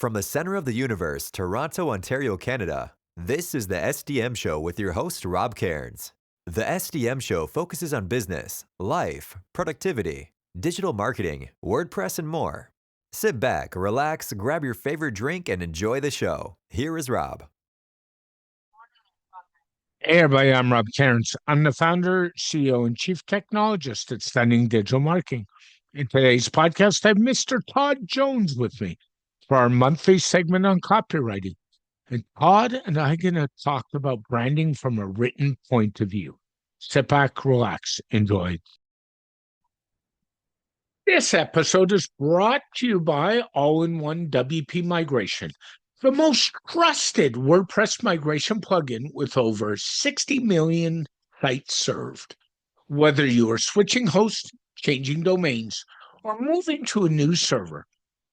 From the center of the universe, Toronto, Ontario, Canada, this is the SDM Show with your host, Rob Cairns. The SDM Show focuses on business, life, productivity, digital marketing, WordPress, and more. Sit back, relax, grab your favorite drink, and enjoy the show. Here is Rob. Hey everybody, I'm Rob Cairns. I'm the founder, CEO, and chief technologist at Stunning Digital Marketing. In today's podcast, I have Mr. Todd Jones with me for our monthly segment on copywriting. And Todd and I are going to talk about branding from a written point of view. Sit back, relax, enjoy. This episode is brought to you by All-in-One WP Migration, the most trusted WordPress migration plugin with over 60 million sites served. Whether you are switching hosts, changing domains, or moving to a new server,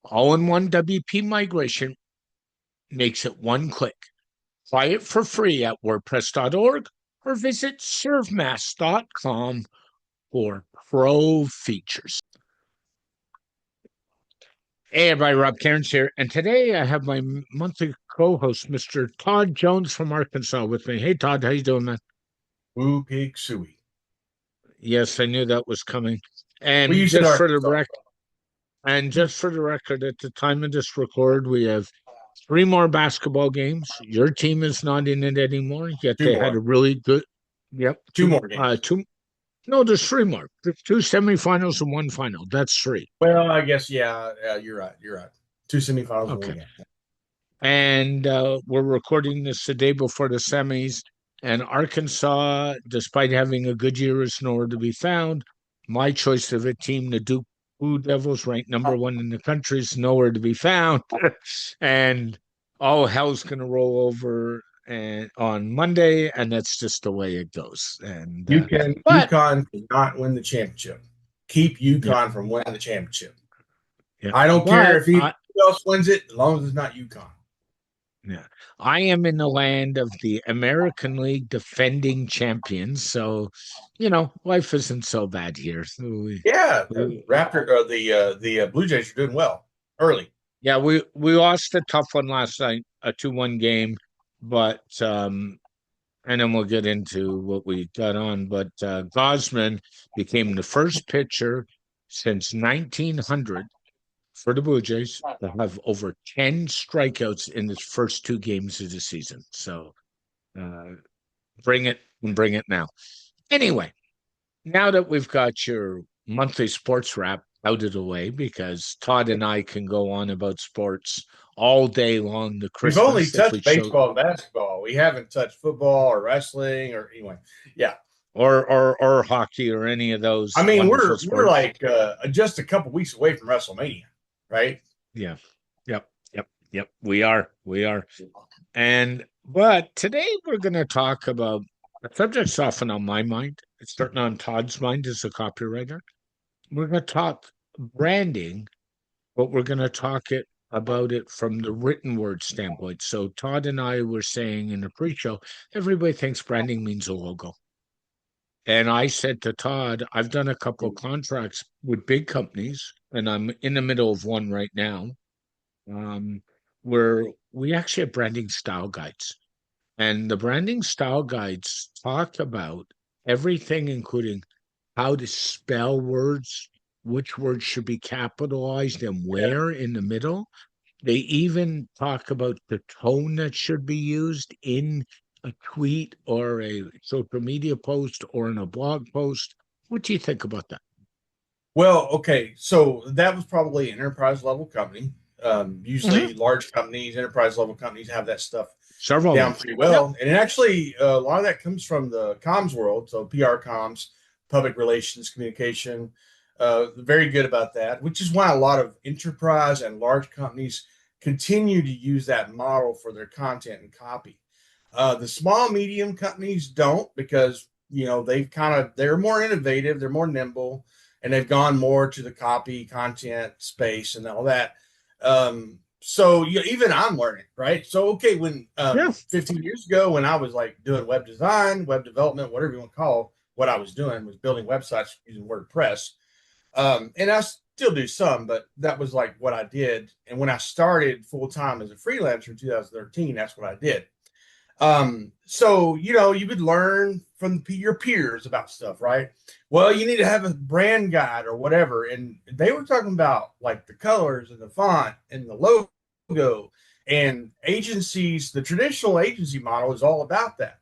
All-in-One WP Migration makes it one click. Try it for free at WordPress.org or visit servemass.com for pro features. Hey everybody, Rob Cairns here, and today I have my monthly co-host, Mr. Todd Jones from Arkansas with me. Hey Todd, how you doing, man? Woo pig suey. Yes, I knew that was coming. And We used just to for the record, at the time of this record, we have 3 more basketball games. Your team is not in it anymore, yet Two they more. had a really good. Yep, Two more games. No, there's 3 more. There's 2 semifinals and 1 final. That's 3. Well, I guess yeah, you're right. 2 semifinals. Okay. And 1 game. And we're recording this the day before the semis. And Arkansas, despite having a good year, is nowhere to be found. My choice of a team, the Duke Blue Devils, ranked number 1 in the country, is nowhere to be found. And all hell's going to roll over on Monday, and that's just the way it goes. And UConn cannot win the championship. Keep UConn from winning the championship. Yeah. I don't care if who else wins it, as long as it's not UConn. Yeah, I am in the land of the American League defending champions, so life isn't so bad here. So the Blue Jays are doing well early. Yeah, we lost a tough one last night, a 2-1 game, but and then we'll get into what we got on. But Gosman became the first pitcher since 1900 for the Blue Jays to have over 10 strikeouts in his first 2 games of the season. So bring it now. Anyway, now that we've got your monthly sports wrap out of the way, because Todd and I can go on about sports all day long. We've only touched baseball and basketball. We haven't touched football or wrestling or anyway. Yeah. Or hockey or any of those. I mean, we're like just a couple weeks away from WrestleMania. Right? Yeah. Yep. We are. But today we're going to talk about a subject's often on my mind. It's certainly on Todd's mind as a copywriter. We're going to talk branding, but we're going to talk about it from the written word standpoint. So Todd and I were saying in the pre-show, everybody thinks branding means a logo. And I said to Todd, I've done a couple of contracts with big companies, and I'm in the middle of one right now, where we actually have branding style guides. And the branding style guides talk about everything, including how to spell words, which words should be capitalized and where in the middle. They even talk about the tone that should be used in a tweet or a social media post or in a blog post. What do you think about that? Well, okay, so that was probably an enterprise level company. Usually large companies, enterprise level companies have that stuff down pretty well. Yep. And actually, a lot of that comes from the comms world. So PR comms, public relations, communication, very good about that, which is why a lot of enterprise and large companies continue to use that model for their content and copy. The small, medium companies don't, because, they're more innovative, they're more nimble, and they've gone more to the copy, content space and all that. So even I'm learning, right? So, okay, when 15 years ago, when I was like doing web design, web development, whatever you want to call what I was doing, was building websites using WordPress. And still do some, but that was like what I did. And when I started full time as a freelancer in 2013, that's what I did. So, you would learn from your peers about stuff, right? Well, you need to have a brand guide or whatever. And they were talking about like the colors and the font and the logo, and agencies. The traditional agency model is all about that.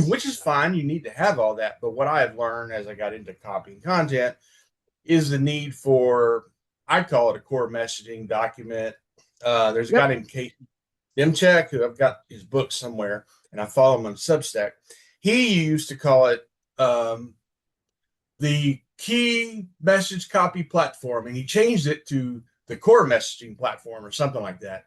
Which is fine. You need to have all that. But what I have learned as I got into copying content is the need for, I call it a core messaging document. There's a guy named Kate Demchek, who I've got his book somewhere, and I follow him on Substack. He used to call it the key message copy platform, and he changed it to the core messaging platform or something like that.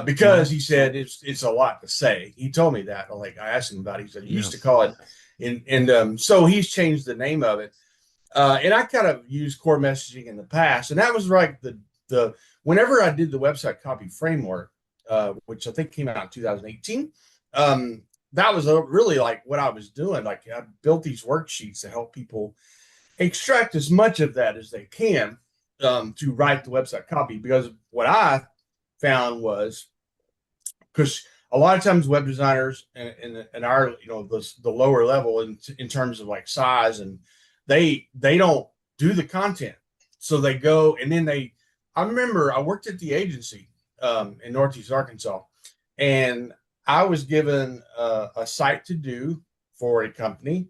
Because he said it's a lot to say. He told me that. I asked him about it. He said he used to call it, and so he's changed the name of it. And I kind of used core messaging in the past, and that was like the whenever I did the website copy framework, which I think came out in 2018. That was really like what I was doing. Like, I built these worksheets to help people extract as much of that as they can to write the website copy. Because what I found was, because a lot of times web designers and our the lower level in terms of like size, and they don't do the content, so they go and then I remember I worked at the agency in Northeast Arkansas, and I was given a site to do for a company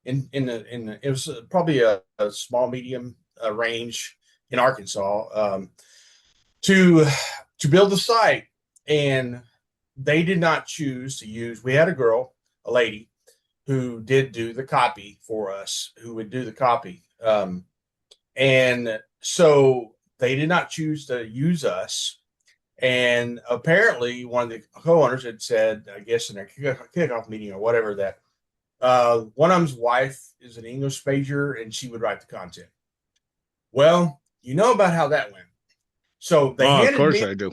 it was probably a small medium range in Arkansas, to build the site. And they did not choose to use, we had a lady who did do the copy for us, who would do the copy. And so they did not choose to use us. And apparently one of the co-owners had said, I guess in their kickoff meeting or whatever, that one of them's wife is an English major and she would write the content. Well, you know about how that went. So they handed of course me, I do.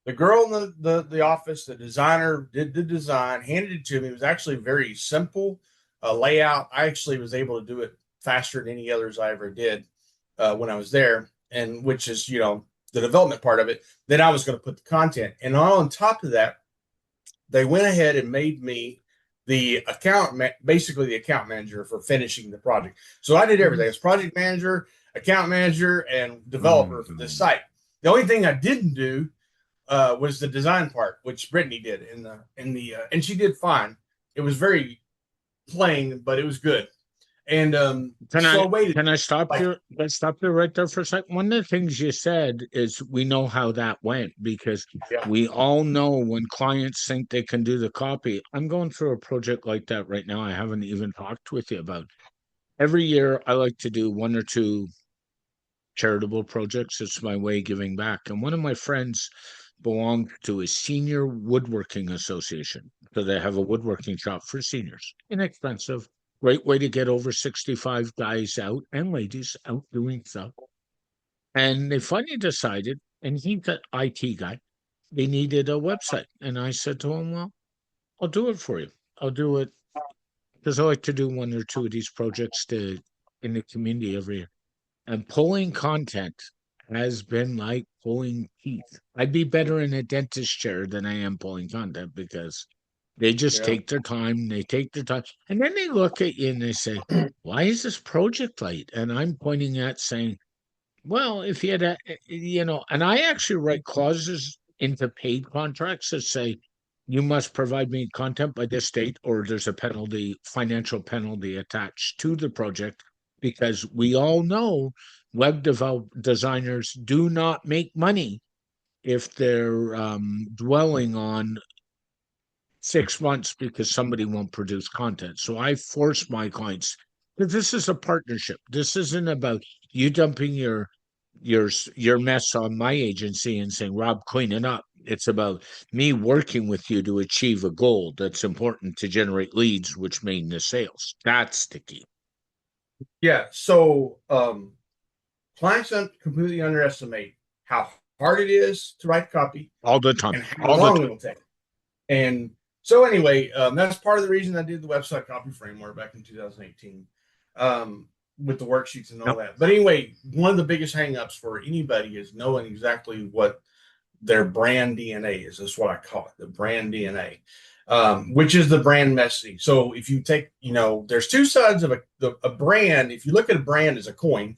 The girl in the office, the designer, did the design, handed it to me. It was actually very simple layout. I actually was able to do it faster than any others I ever did when I was there, and which is, the development part of it. Then I was going to put the content. And on top of that, they went ahead and made me basically the account manager for finishing the project. So I did everything. I was project manager, account manager, and developer for this site. The only thing I didn't do was the design part, which Brittany did and she did fine. It was very plain, but it was good. And can I stop you? Let's stop you right there for a second. One of the things you said is we know how that went, because we all know when clients think they can do the copy. I'm going through a project like that right now. I haven't even talked with you about. Every year I like to do one or two charitable projects. It's my way of giving back. And one of my friends belonged to a senior woodworking association. So they have a woodworking shop for seniors. Inexpensive. Great way to get over 65 guys out and ladies out doing stuff. And they finally decided, and he's an IT guy, they needed a website. And I said to him, well, I'll do it for you. I'll do it because I like to do one or two of these projects in the community every year. And pulling content has been like pulling teeth. I'd be better in a dentist chair than I am pulling content, because they just take their time. They take their time. And then they look at you and they say, why is this project late? And I'm pointing at saying, well, if you had and I actually write clauses into paid contracts that say, you must provide me content by this date, or there's a financial penalty attached to the project, because we all know web designers do not make money if they're dwelling on 6 months because somebody won't produce content. So I force my clients, because this is a partnership. This isn't about you dumping your mess on my agency and saying, Rob, clean it up. It's about me working with you to achieve a goal that's important to generate leads, which mean the sales. That's the key. Yeah. So clients completely underestimate how hard it is to write copy all the time, and how long it will take. And so anyway, that's part of the reason I did the website copy framework back in 2018. with the worksheets and all that. But anyway, one of the biggest hangups for anybody is knowing exactly what their brand DNA is. That's what I call it, the brand DNA, which is the brand messaging. So if you take, there's two sides of a brand. If you look at a brand as a coin,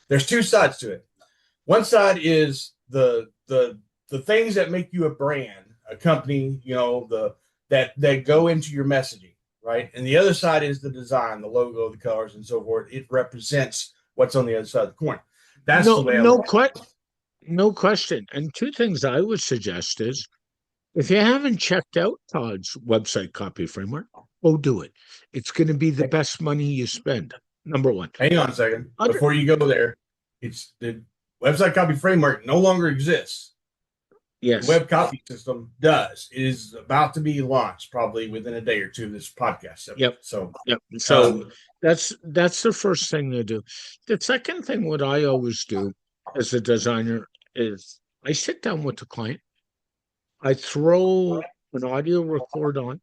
there's two sides to it. One side is the things that make you a brand, a company, that go into your messaging, right? And the other side is the design, the logo, the colors, and so forth. It represents what's on the other side of the coin. That's the way no question. And two things I would suggest is, if you haven't checked out Todd's website copy framework, go do it. It's going to be the best money you spend. Number one. Hang on a second. Before you go there, it's the website copy framework no longer exists. Yes. The web copy system does. It is about to be launched probably within a day or two of this podcast. Yep. So that's the first thing to do. The second thing, what I always do as a designer, is I sit down with the client. I throw an audio record on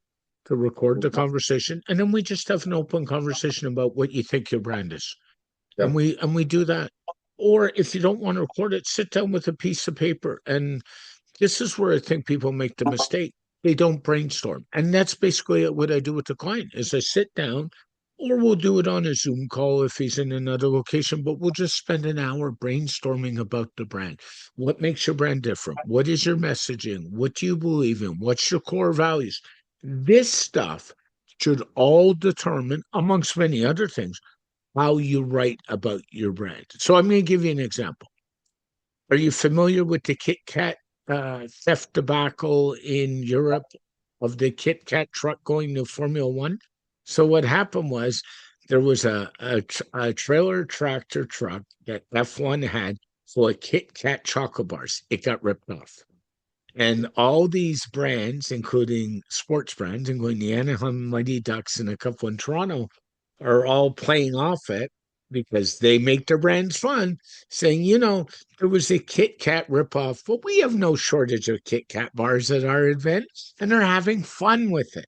to record the conversation, and then we just have an open conversation about what you think your brand is. Yep. And we do that. Or if you don't want to record it, sit down with a piece of paper. And this is where I think people make the mistake. They don't brainstorm. And that's basically what I do with the client, is I sit down, or we'll do it on a Zoom call if he's in another location, but we'll just spend an hour brainstorming about the brand. What makes your brand different? What is your messaging? What do you believe in? What's your core values? This stuff should all determine, amongst many other things, how you write about your brand. So I'm going to give you an example. Are you familiar with the Kit Kat theft debacle in Europe of the Kit Kat truck going to Formula One? So what happened was, there was a trailer tractor truck that F1 had full of Kit Kat chocolate bars. It got ripped off. And all these brands, including sports brands, including the Anaheim Mighty Ducks and a couple in Toronto, are all playing off it because they make their brands fun, saying, there was a Kit Kat ripoff, but we have no shortage of Kit Kat bars at our event, and they're having fun with it.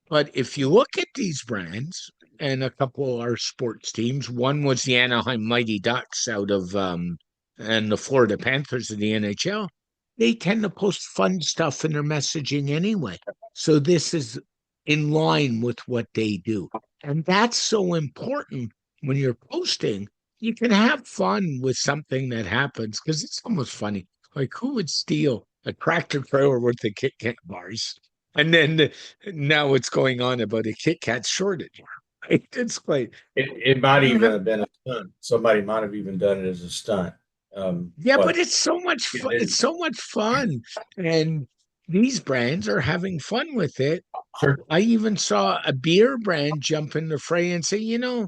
But if you look at these brands, and a couple of our sports teams, one was the Anaheim Mighty Ducks out of, and the Florida Panthers of the NHL, they tend to post fun stuff in their messaging anyway. So this is in line with what they do. And that's so important when you're posting. You can have fun with something that happens, because it's almost funny. Like, who would steal a tractor trailer worth of Kit Kat bars? And then now it's going on about a Kit Kat shortage. It's quite. It might even have been a stunt. Somebody might have even done it as a stunt. But it's so much fun. It's so much fun. And these brands are having fun with it. Sure. I even saw a beer brand jump in the fray and say, you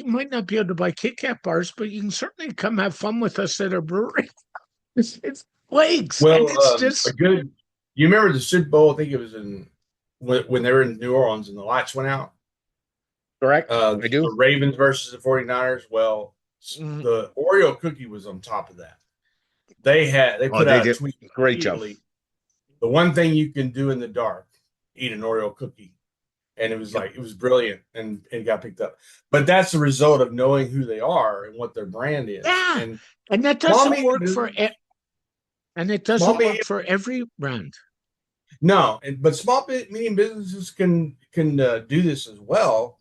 might not be able to buy Kit Kat bars, but you can certainly come have fun with us at our brewery. It's legs. Well, it's just good. You remember the Super Bowl? I think it was when they were in New Orleans and the lights went out. Correct. I do. The Ravens versus the 49ers. Well, the Oreo cookie was on top of that. They put out a tweet. Great job. The one thing you can do in the dark, eat an Oreo cookie. And it was it was brilliant, and it got picked up. But that's the result of knowing who they are and what their brand is. Yeah. And that doesn't work for for every brand. No, but small medium businesses can do this as well.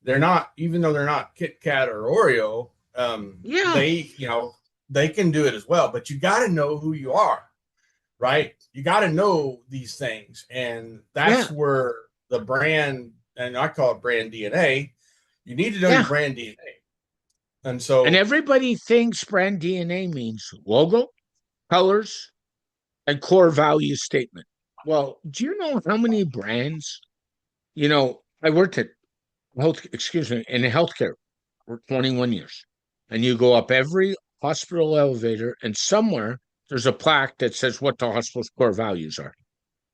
They're not, even though they're not Kit Kat or Oreo, they can do it as well. But you got to know who you are, right? You got to know these things, and that's where the brand, and I call it brand DNA. You need to know your brand DNA, and everybody thinks brand DNA means logo, colors, and core value statement. Well, do you know how many brands? I worked at in healthcare for 21 years, and you go up every hospital elevator, and somewhere there's a plaque that says what the hospital's core values are.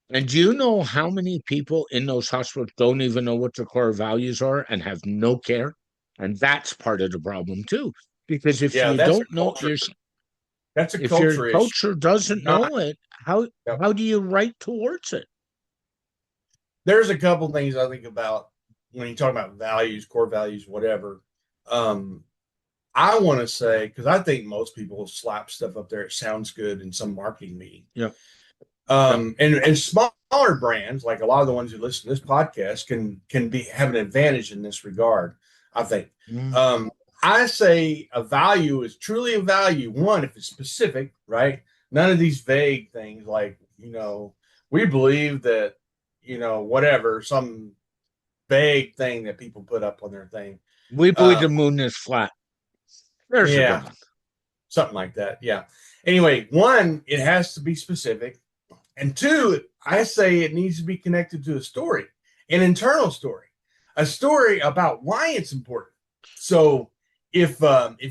And do you know how many people in those hospitals don't even know what their core values are and have no care? And that's part of the problem too, because if you don't know that's a if culture your culture doesn't know it, how do you write towards it? There's a couple things I think about when you talk about values, core values, whatever. I want to say, because I think most people slap stuff up there. It sounds good in some marketing meeting. Yeah. And smaller brands, like a lot of the ones who listen to this podcast, can have an advantage in this regard, I think. I say a value is truly a value. One, if it's specific, right? None of these vague things like, we believe that, whatever, some vague thing that people put up on their thing. We believe the moon is flat. There's a good one. Something like that. Yeah. Anyway, one, it has to be specific. And two, I say it needs to be connected to a story, an internal story, a story about why it's important. So if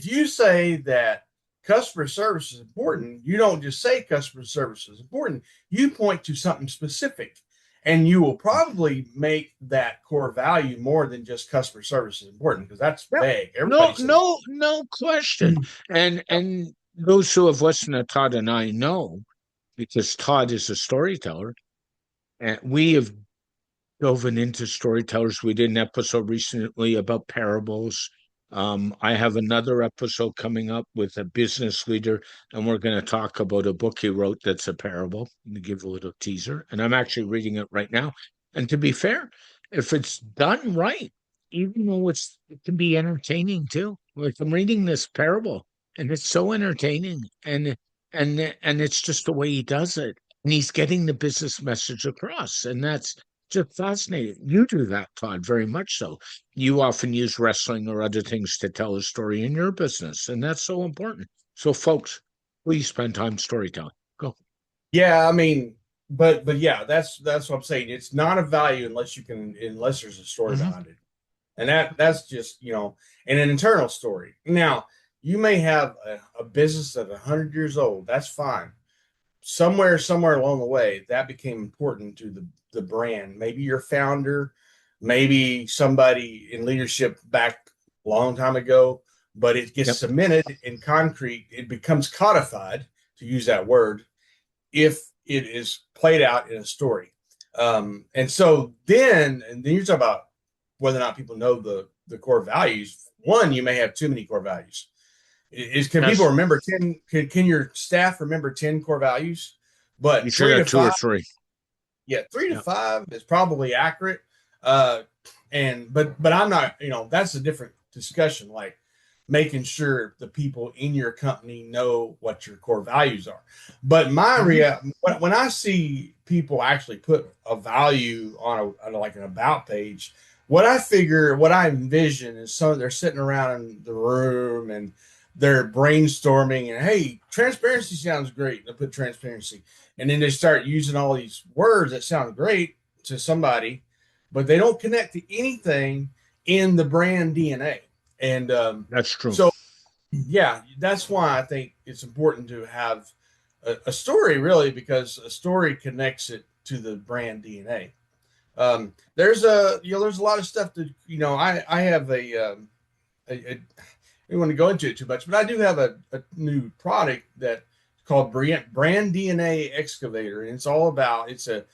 you say that customer service is important, you don't just say customer service is important. You point to something specific, and you will probably make that core value more than just customer service is important, because that's vague. No question. And those who have listened to Todd and I know, because Todd is a storyteller, and we have dove into storytellers. We did an episode recently about parables. I have another episode coming up with a business leader, and we're going to talk about a book he wrote that's a parable. I'm going to give a little teaser, and I'm actually reading it right now. And to be fair, if it's done right, even though it can be entertaining too. Like, I'm reading this parable, and it's so entertaining, and it's just the way he does it, and he's getting the business message across, and that's just fascinating. You do that, Todd, very much so. You often use wrestling or other things to tell a story in your business, and that's so important. So, folks, please spend time storytelling. Go. Yeah, I mean, but yeah, that's what I'm saying. It's not a value unless there's a story behind it, and that's just and an internal story. Now, you may have a business that's 100 years old. That's fine. Somewhere along the way, that became important to the brand. Maybe your founder, maybe somebody in leadership back a long time ago, but it gets cemented in concrete. It becomes codified, to use that word, if it is played out in a story. And then you're talking about whether or not people know the core values. One, you may have too many core values. Can people remember 10? Can your staff remember 10 core values? But you should have 2 or 3. Yeah, 3 to 5 is probably accurate. But I'm not. That's a different discussion. Like making sure the people in your company know what your core values are. But when I see people actually put a value on like an about page, what I envision is they're sitting around in the room and they're brainstorming, and hey, transparency sounds great. They'll put transparency, and then they start using all these words that sound great to somebody, but they don't connect to anything in the brand DNA. And that's true. So yeah, that's why I think it's important to have a story, really, because a story connects it to the brand DNA. There's a lot of stuff that I have I don't want to go into it too much, but I do have a new product that's called Brand DNA Excavator, and it's all about it's a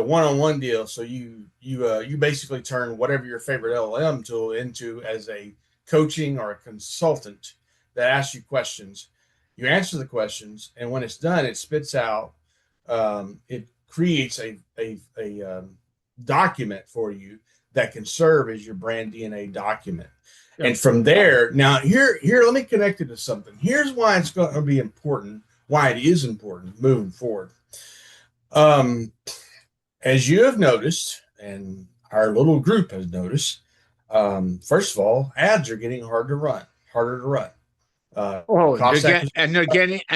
one-on-one deal. So you basically turn whatever your favorite LLM tool into as a coaching or a consultant that asks you questions. You answer the questions, and when it's done, it spits out. It creates a document for you that can serve as your brand DNA document. And from there, now here, let me connect it to something. Here's why it's going to be important, why it is important moving forward. As you have noticed, and our little group has noticed, first of all, ads are getting harder to run.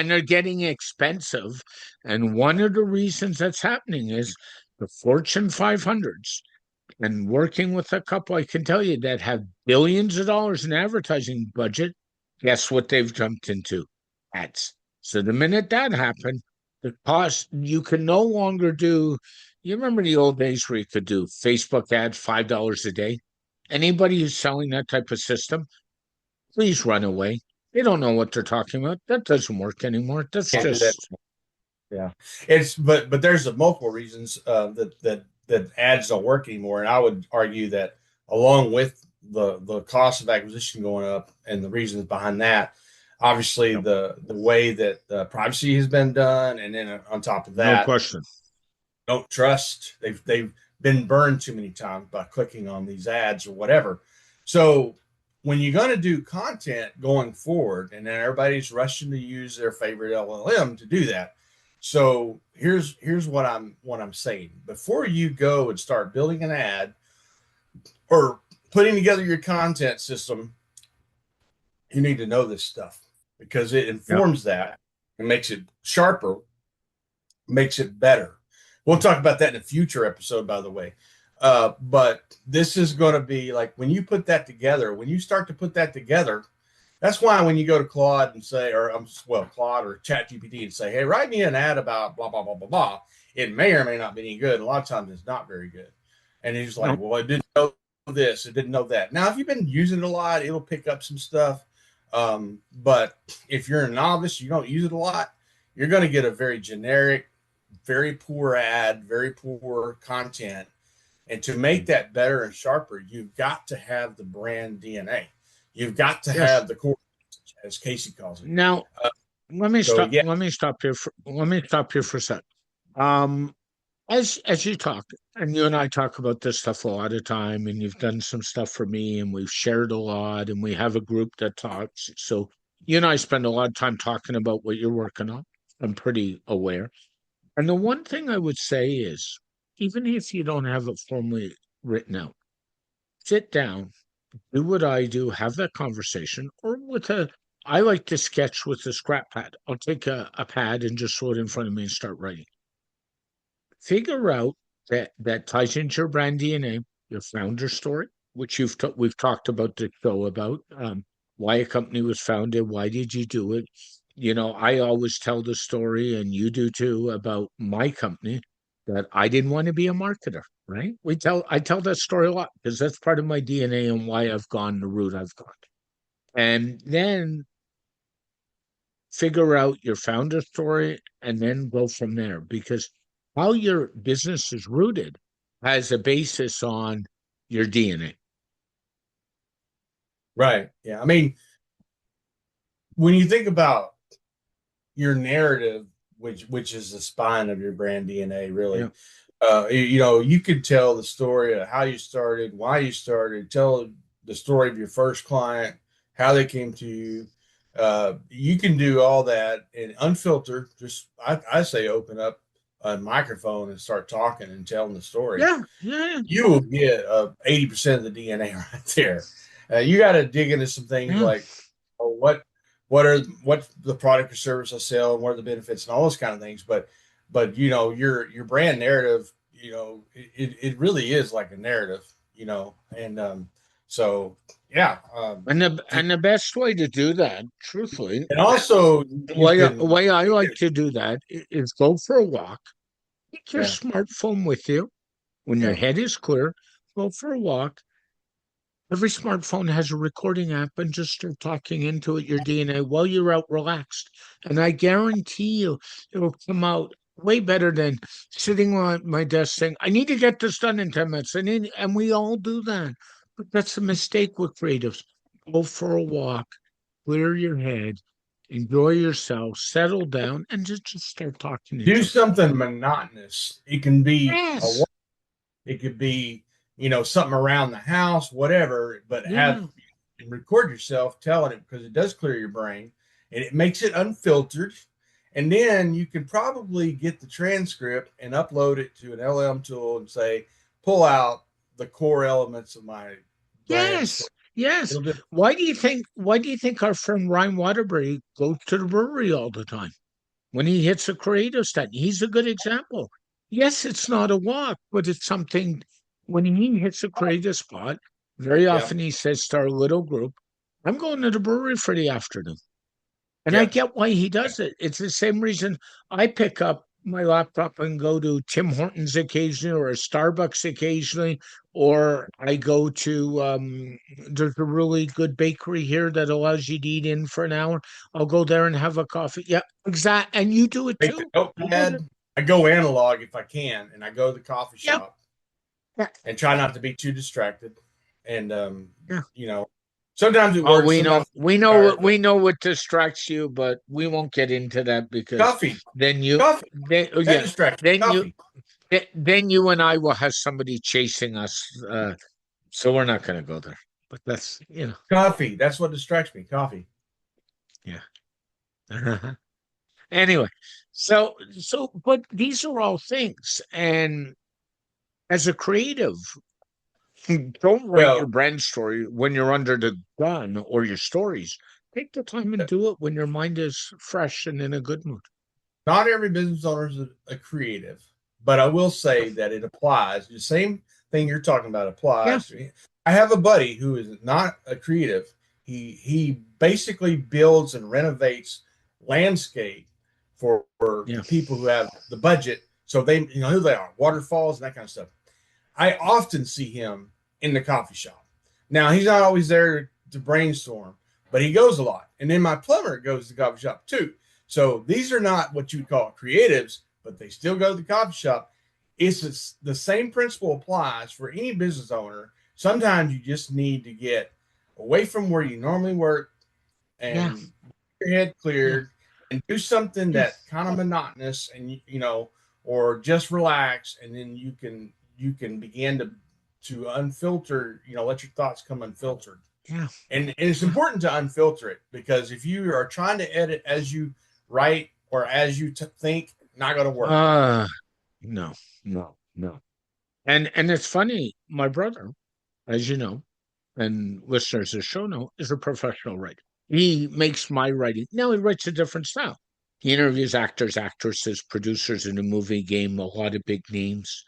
They're getting expensive. And one of the reasons that's happening is the Fortune 500s. And working with a couple, I can tell you, that have billions of dollars in advertising budget, guess what they've jumped into? Ads. So the minute that happened, the cost, you can no longer do, you remember the old days where you could do Facebook ads, $5 a day? Anybody who's selling that type of system, please run away. They don't know what they're talking about. That doesn't work anymore. That's just... Yeah. But there's multiple reasons that ads don't work anymore. And I would argue that along with the cost of acquisition going up and the reasons behind that. Obviously, the way that privacy has been done, and then on top of that, no question, don't trust. They've been burned too many times by clicking on these ads or whatever. So when you're going to do content going forward, and then everybody's rushing to use their favorite LLM to do that. So here's what I'm saying. Before you go and start building an ad or putting together your content system, you need to know this stuff because it informs that and makes it sharper, makes it better. We'll talk about that in a future episode, by the way. But this is going to be like when you put that together, when you start to put that together, that's why when you go to Claude and say, or Claude or ChatGPT and say, hey, write me an ad about blah, blah, blah, blah, blah, it may or may not be any good. A lot of times it's not very good. And he's like, well, it didn't know this, it didn't know that. Now, if you've been using it a lot, it'll pick up some stuff. But if you're a novice, you don't use it a lot, you're going to get a very generic, very poor ad, very poor content. And to make that better and sharper, you've got to have the brand DNA. You've got to have the core, as Casey calls it. Now, let me stop here for a sec. As you talk, and you and I talk about this stuff a lot of time, and you've done some stuff for me, and we've shared a lot, and we have a group that talks. So you and I spend a lot of time talking about what you're working on. I'm pretty aware. And the one thing I would say is, even if you don't have it formally written out, sit down, do what I do, have that conversation, or I like to sketch with a scrap pad. I'll take a pad and just throw it in front of me and start writing. Figure out that ties into your brand DNA, your founder story, which we've talked about the show about, why a company was founded, why did you do it? I always tell the story, and you do too, about my company, that I didn't want to be a marketer, right? I tell that story a lot because that's part of my DNA and why I've gone the route I've gone. And then figure out your founder story and then go from there, because how your business is rooted has a basis on your DNA. Right. Yeah. I mean, when you think about your narrative, which is the spine of your brand DNA, really, you could tell the story of how you started, why you started, tell the story of your first client, how they came to you. You can do all that and unfiltered. Just I say open up a microphone and start talking and telling the story. Yeah. You will get 80% of the DNA right there. You got to dig into some things like what's the product or service I sell, and what are the benefits and all those kind of things. But your brand narrative, it really is like a narrative, and so yeah. And the best way to do that, truthfully, and also the way I like to do that is go for a walk, take your smartphone with you when your head is clear, go for a walk. Every smartphone has a recording app, and just start talking into it, your DNA, while you're out relaxed. And I guarantee you it'll come out way better than sitting on my desk saying, I need to get this done in 10 minutes. And we all do that. But that's a mistake with creatives. Go for a walk, clear your head, enjoy yourself, settle down, and just start talking. Do something monotonous. It can be it could be something around the house, whatever, but have and record yourself telling it, because it does clear your brain and it makes it unfiltered. And then you can probably get the transcript and upload it to an LM tool and say, pull out the core elements of my brand. Yes. Why do you think our friend Ryan Waterbury goes to the brewery all the time? When he hits a creative stunt, he's a good example. Yes, it's not a walk, but it's something. When he hits a creative spot, very often he says to our little group, I'm going to the brewery for the afternoon. And I get why he does it. It's the same reason I pick up my laptop and go to Tim Hortons occasionally, or a Starbucks occasionally, or I go to there's a really good bakery here that allows you to eat in for an hour. I'll go there and have a coffee. Yeah, exactly. And you do it too. I go analog if I can, and I go to the coffee shop and try not to be too distracted. And Yeah. you know, sometimes it Oh, works. we know what distracts you, but we won't get into that because Coffee. then you, Coffee. then That distracts me. then you, Coffee. then you and I will have somebody chasing us. So we're not going to go there. But that's Coffee. That's what distracts me. Coffee. yeah. Anyway, but these are all things, and as a creative, don't write your Well, brand story when you're under the gun or your stories. Take the time and do it when your mind is fresh and in a good mood. not every business owner is a creative, but I will say that it applies. The same thing you're talking about Yeah. applies. I have a buddy who is not a creative. He basically builds and renovates landscape for people who have the budget. So they, who they are, waterfalls and that kind of stuff. I often see him in the coffee shop. Now he's not always there to brainstorm, but he goes a lot. And then my plumber goes to the coffee shop too. So these are not what you would call creatives, but they still go to the coffee shop. The same principle applies for any business owner. Sometimes you just need to get away from where you normally work and get your head cleared and do something that's kind of monotonous and or just relax, and then you can begin to unfilter, let your thoughts come unfiltered. Yeah. And it's important to unfilter it, because if you are trying to edit as you write or as you think, not going to work. No. And it's funny, my brother, as you know, and listeners of the show know, is a professional writer. He makes my writing. Now he writes a different style. He interviews actors, actresses, producers in the movie game, a lot of big names.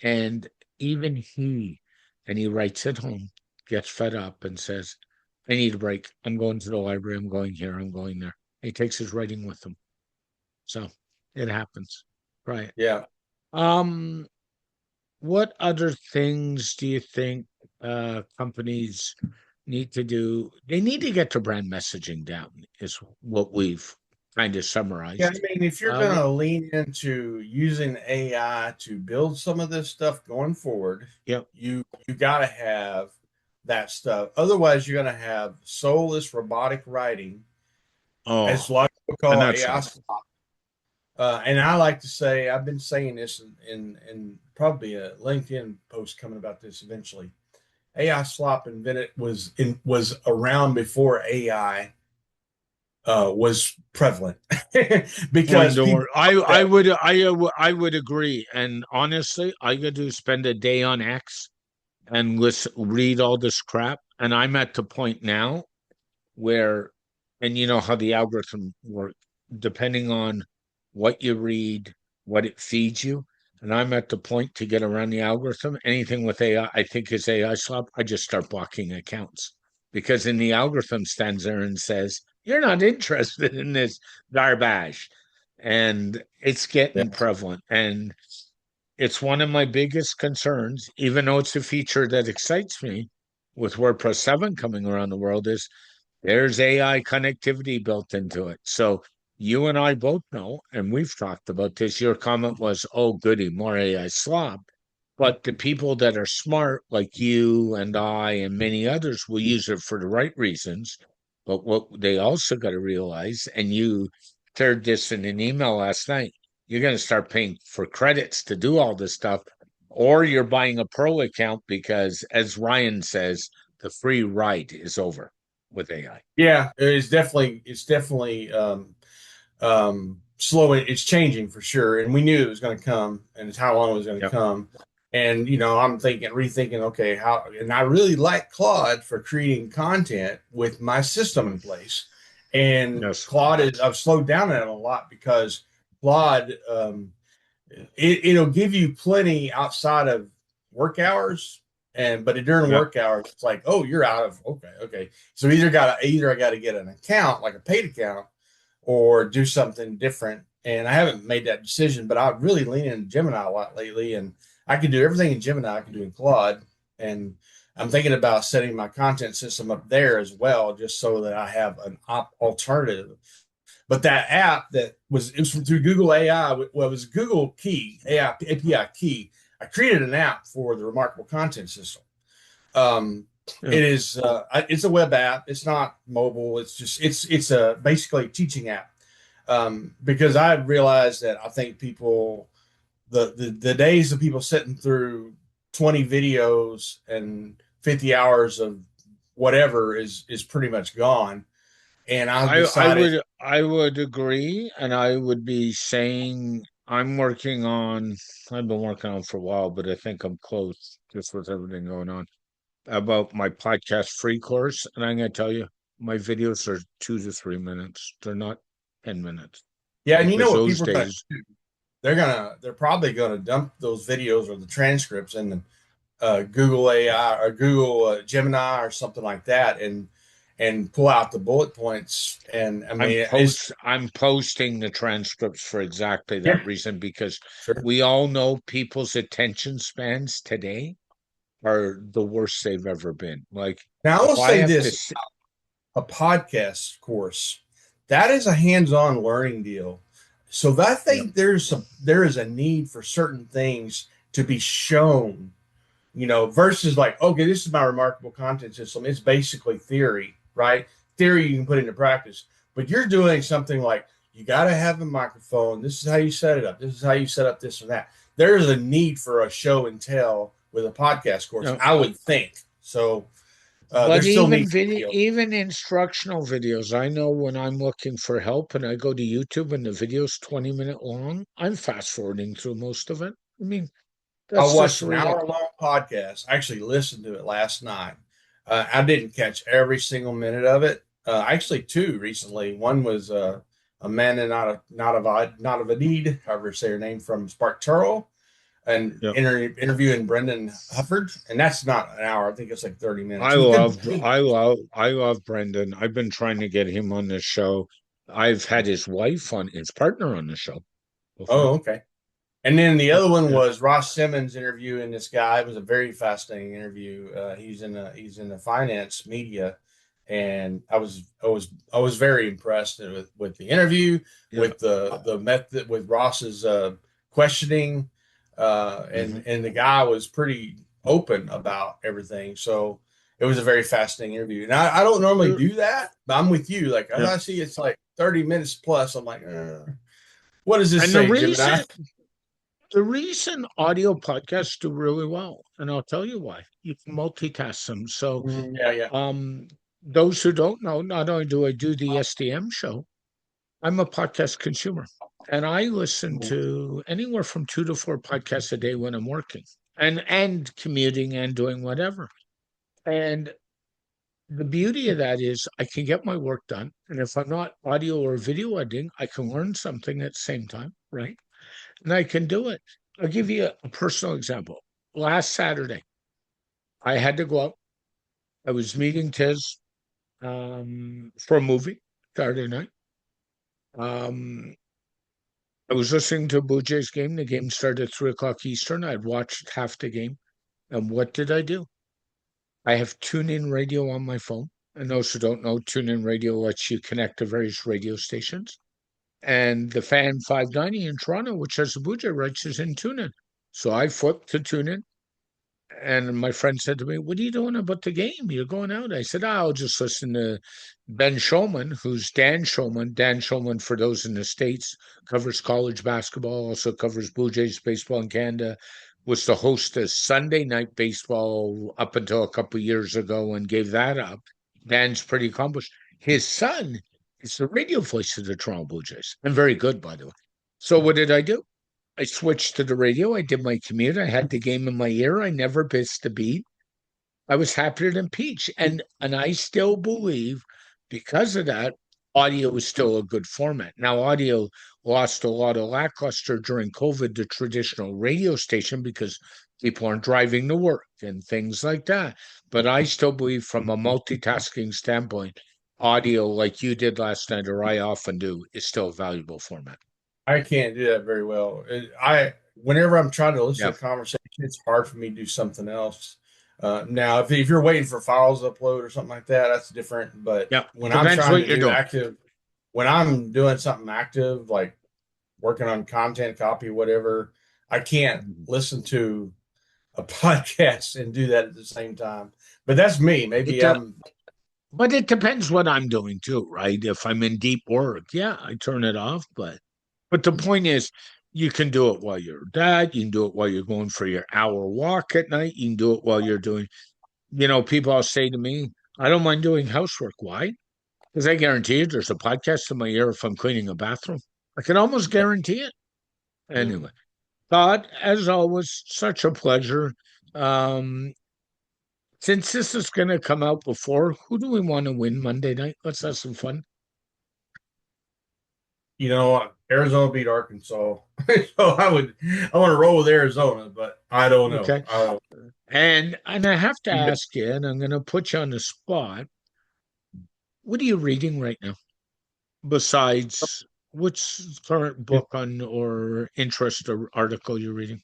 And even he writes at home, gets fed up and says, I need a break. I'm going to the library. I'm going here. I'm going there. He takes his writing with him. So it happens. Right. Yeah. What other things do you think companies need to do? They need to get their brand messaging down, is what we've kind of summarized. Yeah, I mean, if you're going to lean into using AI to build some of this stuff going forward, you got to have that stuff. Otherwise, you're going to have soulless robotic writing, as a lot of people call AI slop. And I like to say, I've been saying this in probably a LinkedIn post coming about this eventually. AI slop was around before AI was prevalent. Because I would agree. And honestly, I got to spend a day on X and read all this crap. And I'm at the point now where, and you know how the algorithm works, depending on what you read, what it feeds you. And I'm at the point to get around the algorithm. Anything with AI, I think is AI slop. I just start blocking accounts, because in the algorithm stands there and says, you're not interested in this garbage. And it's getting prevalent. And it's one of my biggest concerns, even though it's a feature that excites me with WordPress 7 coming around the world, is there's AI connectivity built into it. So you and I both know, and we've talked about this, your comment was, oh, goody, more AI slop. But the people that are smart, like you and I and many others, will use it for the right reasons. But what they also got to realize, and you shared this in an email last night, you're going to start paying for credits to do all this stuff, or you're buying a pro account because, as Ryan says, the free ride is over with AI. Yeah, it's definitely slow. It's changing for sure, and we knew it was going to come, and it's how long it was going to come. And I'm rethinking, okay, how? And I really like Claude for creating content with my system in place. And Claude I've slowed down on it a lot, because Claude, it'll give you plenty outside of work hours. But during work hours, it's like, oh, you're out of okay. So either I got to get an account, like a paid account, or do something different. And I haven't made that decision, but I really lean into Gemini a lot lately, and I can do everything in Gemini I can do in Claude. And I'm thinking about setting my content system up there as well, just so that I have an alternative. But that app it was through Google AI. Well, it was Google Key AI API Key. I created an app for the Remarkable Content System. It is it's a web app. It's not mobile. It's a basically a teaching app. Because I realized that I think people the days of people sitting through 20 videos and 50 hours of whatever is pretty much gone. And I've decided I would agree, and I would be saying I've been working on for a while, but I think I'm close just with everything going on about my podcast free course. And I'm going to tell you, my videos are 2 to 3 minutes. They're not 10 minutes. Yeah, and you know Because what those people are gonna days, do? They're probably gonna dump those videos or the transcripts in Google AI or Google Gemini or something like that, and pull out the bullet points. And I mean, I'm posting the transcripts for exactly yeah, that reason, because sure. we all know people's attention spans today are the worst they've ever been. Like, Now I will if I say have to, this: a podcast course that is a hands-on learning deal. So that I yeah, think there is a need for certain things to be shown, versus like, okay, this is my remarkable content system. It's basically theory, right? Theory you can put into practice, but you're doing something like you got to have a microphone. This is how you set it up. This is how you set up this or that. There is a need for a show and tell with a podcast course, no. I would think. So But there's still need for video. even instructional videos, I know when I'm looking for help and I go to YouTube and the video's 20-minute long, I'm fast forwarding through most of it. I mean, I that's just watched the an way that. hour long podcast. I actually listened to it last night. I didn't catch every single minute of it. Actually, two recently. One was Amanda not of a however you say her name, from Spark Turl, and Yeah. interviewing Brendan Hufford, and that's not an hour. I think it's like 30 minutes. I love Brendan. I've been trying to get him on the show. I've had his partner on the show before. Oh, okay. And then the other one Yeah. was Ross Simmons interviewing this guy. It was a very fascinating interview. He's in the finance media, and I was very impressed with the interview, Yeah. with the method, with Ross's questioning, and the guy was pretty open about everything. So it was a very fascinating interview. And I don't normally do that, but I'm with you. Like, as Yeah. I see it's like 30 minutes plus, I'm like, what does this And say, Gemini? the reason audio podcasts do really well, and I'll tell you why. You can multitask them. So, Yeah, yeah. those who don't know, not only do I do the SDM show, I'm a podcast consumer, and I listen to anywhere from 2 to 4 podcasts a day when I'm working and commuting and doing whatever. And the beauty of that is I can get my work done, and if I'm not audio or video editing, I can learn something at the same time, right? And I can do it. I'll give you a personal example. Last Saturday, I had to go out. I was meeting Tiz for a movie Saturday night. I was listening to a Blue Jays game. The game started at 3 o'clock Eastern. I'd watched half the game. And what did I do? I have tune-in radio on my phone. And those who don't know, tune-in radio lets you connect to various radio stations. And the Fan 590 in Toronto, which has the Blue Jay rights, is in tune-in. So I flipped to tune-in. And my friend said to me, "What are you doing about the game? You're going out." I said, "I'll just listen to Ben Shulman, who's Dan Shulman. Dan Shulman, for those in the States, covers college basketball, also covers Blue Jays baseball in Canada, was the host of Sunday Night Baseball up until a couple of years ago and gave that up. Dan's pretty accomplished. His son is the radio voice of the Toronto Blue Jays, and very good, by the way. So what did I do? I switched to the radio. I did my commute. I had the game in my ear. I never missed a beat. I was happier than peach. And I still believe, because of that, audio is still a good format. Now, audio lost a lot of lackluster during COVID to traditional radio station because people aren't driving to work and things like that. But I still believe, from a multitasking standpoint, audio, like you did last night, or I often do, is still a valuable format. I can't do that very well. Whenever I'm trying to listen Yeah. to a conversation, it's hard for me to do something else. Now, if you're waiting for files to upload or something like that, that's different. But Yeah. when Depends I'm trying what to you're do doing. active, when I'm doing something active, like working on content, copy, whatever, I can't listen to a podcast and do that at the same time. But that's me. Maybe but it depends what I'm doing too, right? If I'm in deep work, yeah, I turn it off. But the point is, you can do it while you're that. You can do it while you're going for your hour walk at night. You can do it while you're doing, people all say to me, I don't mind doing housework. Why? Because I guarantee you there's a podcast in my ear if I'm cleaning a bathroom. I can almost guarantee it. Anyway, Todd, as always, such a pleasure. Um, since this is going to come out before, who do we want to win Monday night? Let's have some fun. Arizona beat Arkansas. So I want to roll with Arizona, but I don't know. Okay. And I have to ask you, and I'm going to put you on the spot. What are you reading right now? Besides, what's current book on or interest or article you're reading?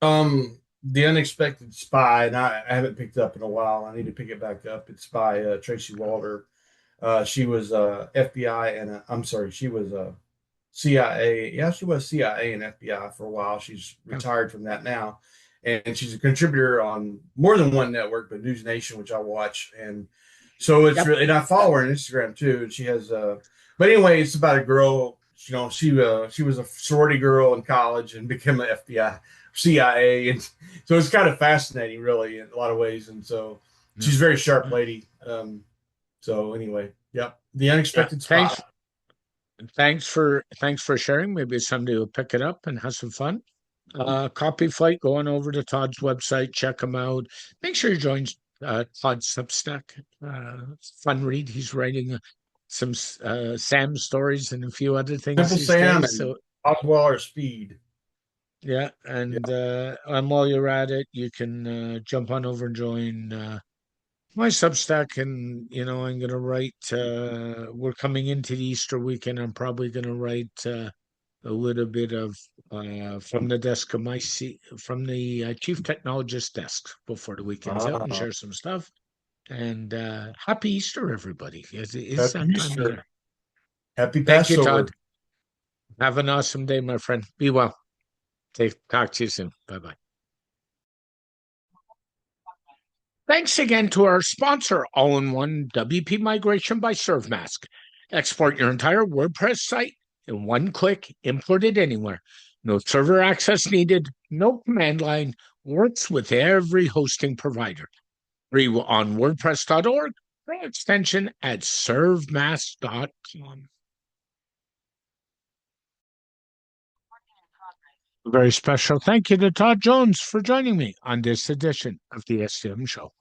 The Unexpected Spy, and I haven't picked it up in a while. I need to pick it back up. It's by Tracy Walter. She was FBI and I'm sorry, she was CIA. Yeah, she was CIA and FBI for a while. She's retired from that now, and she's a contributor on more than one network, but News Nation, which I watch, and so it's really. And I follow her on Instagram too. And she has but anyway, it's about a girl. She was a sorority girl in college and became an FBI, CIA, and so it's kind of fascinating, really, in a lot of ways. And so she's a very sharp lady. So anyway, The Unexpected Spy. Thanks for sharing. Maybe somebody will pick it up and have some fun. Copy Flight, go on over to Todd's website, check him out. Make sure you join Todd's Substack. Fun read. He's writing some Sam stories and a few other things. Simple Sam and Osweiler Speed. Yeah, and while you're at it, you can jump on over and join my Substack, and I'm going to write. We're coming into the Easter weekend. I'm probably going to write a little bit of from the desk of from the chief technologist desk before the weekend's out, and share some stuff. And happy Easter, everybody! It's happy Easter. Happy Thank Passover. you, Todd. Have an awesome day, my friend. Be well. Talk to you soon. Bye-bye. Thanks again to our sponsor, All-in-One WP Migration by ServeMask. Export your entire WordPress site in one click, import it anywhere. No server access needed, no command line, works with every hosting provider. Free on WordPress.org or extension at servemask.com. A very special thank you to Todd Jones for joining me on this edition of the SDM Show.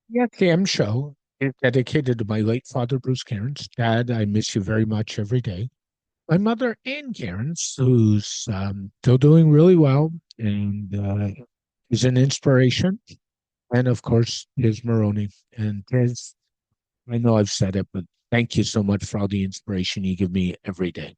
The SDM Show is dedicated to my late father, Bruce Cairns. Dad, I miss you very much every day. My mother, Ann Cairns, who's still doing really well and is an inspiration. And of course, Liz Maroney. And Liz, I know I've said it, but thank you so much for all the inspiration you give me every day.